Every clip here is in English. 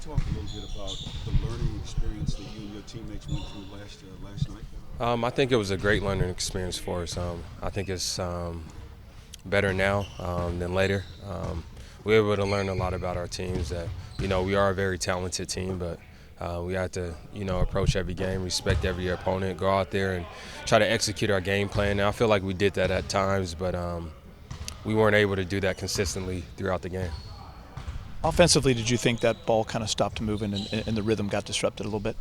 talk a little bit about the learning experience that you and your teammates went through last night? I think it was a great learning experience for us. I think it's better now than later. We were able to learn a lot about our teams. That we are a very talented team, but we have to approach every game, respect every opponent, go out there and try to execute our game plan. And I feel like we did that at times, but we weren't able to do that consistently throughout the game. Offensively, did you think that ball kind of stopped moving and the rhythm got disrupted a little bit?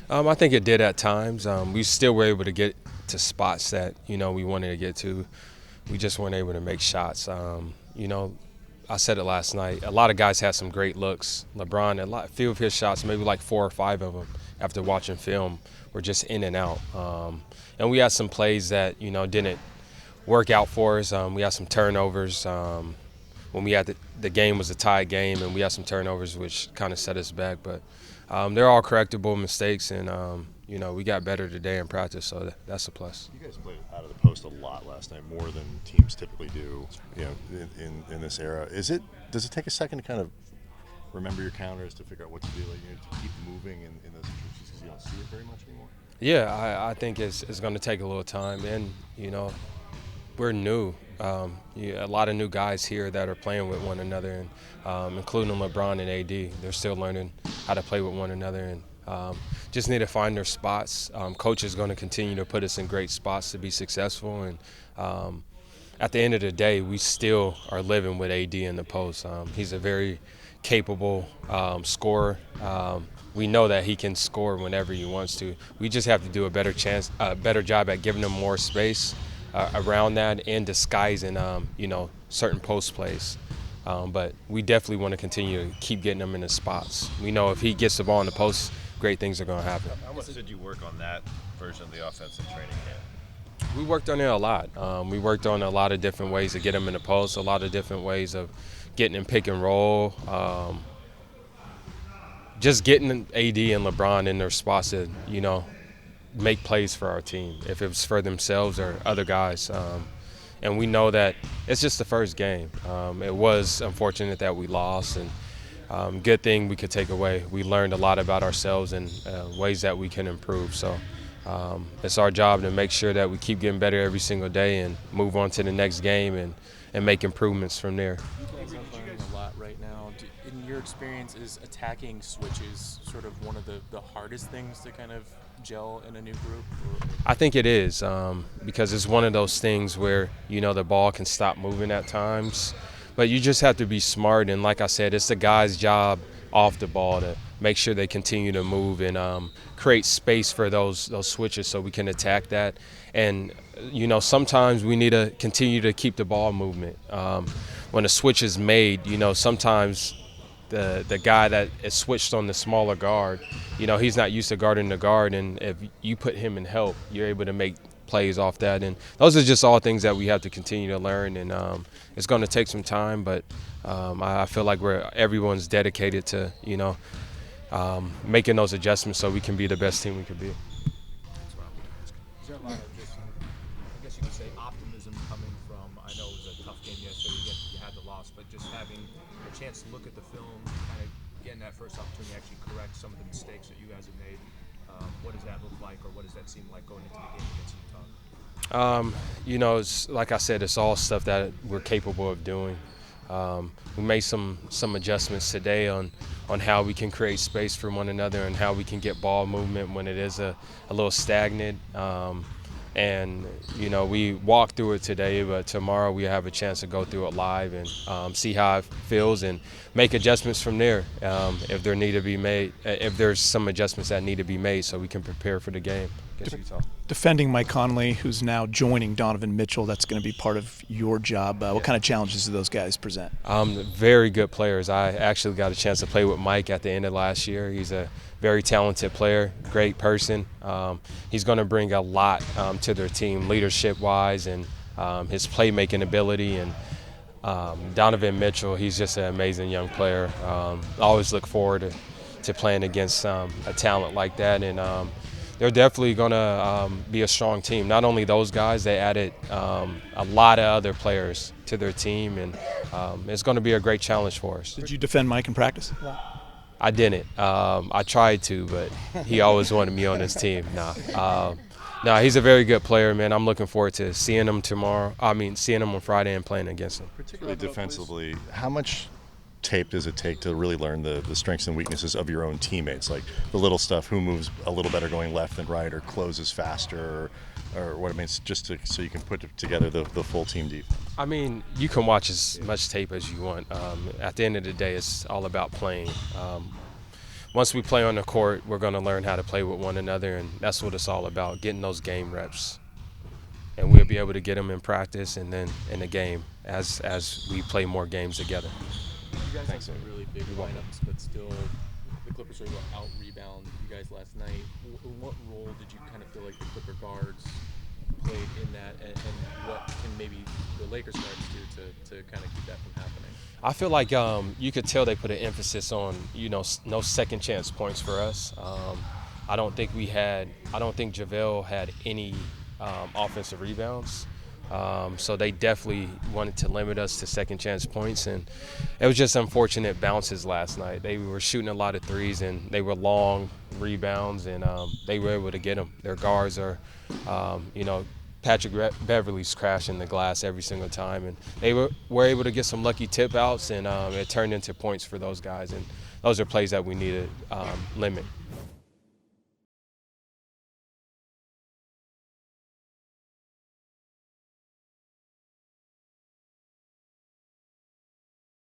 I think it did at times. We still were able to get to spots that we wanted to get to. We just weren't able to make shots. I said it last night. A lot of guys had some great looks. LeBron, a few of his shots, maybe like 4 or 5 of them, after watching film, were just in and out. And we had some plays that didn't work out for us. We had some turnovers. When we had the game was a tie game, and we had some turnovers, which kind of set us back. But they're all correctable mistakes, and we got better today in practice, so that's a plus. You guys played out of the post a lot last night, more than teams typically do. In this era, does it take a second to kind of remember your counters to figure out what to do, to keep moving in those situations because you don't see it very much anymore? Yeah, I think it's going to take a little time, and we're new. A lot of new guys here that are playing with one another, and including LeBron and AD. They're still learning how to play with one another, and just need to find their spots. Coach is going to continue to put us in great spots to be successful, and at the end of the day, we still are living with AD in the post. He's a very capable scorer. We know that he can score whenever he wants to. We just have to do a better job at giving him more space around that and disguising, certain post plays. But we definitely want to continue to keep getting him in the spots. We know if he gets the ball in the post, great things are going to happen. How much did you work on that version of the offense in training camp? We worked on it a lot. We worked on a lot of different ways to get him in the post, a lot of different ways of getting him pick and roll. Just getting AD and LeBron in their spots to, make plays for our team, if it was for themselves or other guys. And we know that it's just the first game. It was unfortunate that we lost, and good thing we could take away. We learned a lot about ourselves and ways that we can improve. So it's our job to make sure that we keep getting better every single day and move on to the next game and make improvements from there. You guys are learning a lot right now. In your experience, is attacking switches sort of one of the hardest things to kind of gel in a new group? I think it is, because it's one of those things where the ball can stop moving at times, but you just have to be smart. And like I said, it's the guy's job off the ball to make sure they continue to move and create space for those switches so we can attack that. And sometimes we need to continue to keep the ball movement. When a switch is made, sometimes the guy that is switched on the smaller guard, he's not used to guarding the guard, and if you put him in help, you're able to make plays off that. And those are just all things that we have to continue to learn, and it's going to take some time, but I feel like everyone's dedicated to making those adjustments so we can be the best team we can be. Is there a lot of just, I guess you could say, optimism coming from, I know it was a tough game yesterday, you had the loss, but just having a chance to look at the film, kind of getting that first opportunity to actually correct some of the mistakes that you guys have made, what does that look like, or what does that seem like going into the game against Utah? It's, like I said, it's all stuff that we're capable of doing. We made some adjustments today on how we can create space for one another and how we can get ball movement when it is a little stagnant. And we walked through it today, but tomorrow we have a chance to go through it live and see how it feels and make adjustments from there if there need to be made, if there's some adjustments that need to be made so we can prepare for the game against Utah. Defending Mike Conley, who's now joining Donovan Mitchell, that's going to be part of your job. What kind of challenges do those guys present? Very good players. I actually got a chance to play with Mike at the end of last year. He's a very talented player, great person. He's going to bring a lot to their team leadership-wise and his playmaking ability. And Donovan Mitchell, he's just an amazing young player. I always look forward to playing against a talent like that. And they're definitely going to be a strong team. Not only those guys, they added a lot of other players to their team, and it's going to be a great challenge for us. Did you defend Mike in practice? I didn't. I tried to, but he always wanted me on his team. No, he's a very good player, man. I'm looking forward to seeing him tomorrow. Seeing him on Friday and playing against him. Particularly defensively, how much tape does it take to really learn the strengths and weaknesses of your own teammates? Like the little stuff, who moves a little better going left than right, or closes faster, or what it means, so you can put together the full team defense. I mean, you can watch as much tape as you want. At the end of the day, it's all about playing. Once we play on the court, we're going to learn how to play with one another, and that's what it's all about, getting those game reps. And we'll be able to get them in practice and then in the game as we play more games together. You guys have some really big lineups, but still the Clippers are able to out-rebound you guys last night. In what role did you kind of feel like the Clipper guards played in that, and what can maybe the Lakers guards do to kind of keep that from happening? I feel like you could tell they put an emphasis on, no second chance points for us. I don't think JaVale had any offensive rebounds. So they definitely wanted to limit us to second chance points, and it was just unfortunate bounces last night. They were shooting a lot of threes, and they were long rebounds, and they were able to get them. Their guards are, Patrick Beverly's crashing the glass every single time, and they were able to get some lucky tip outs, and it turned into points for those guys, and those are plays that we need to limit.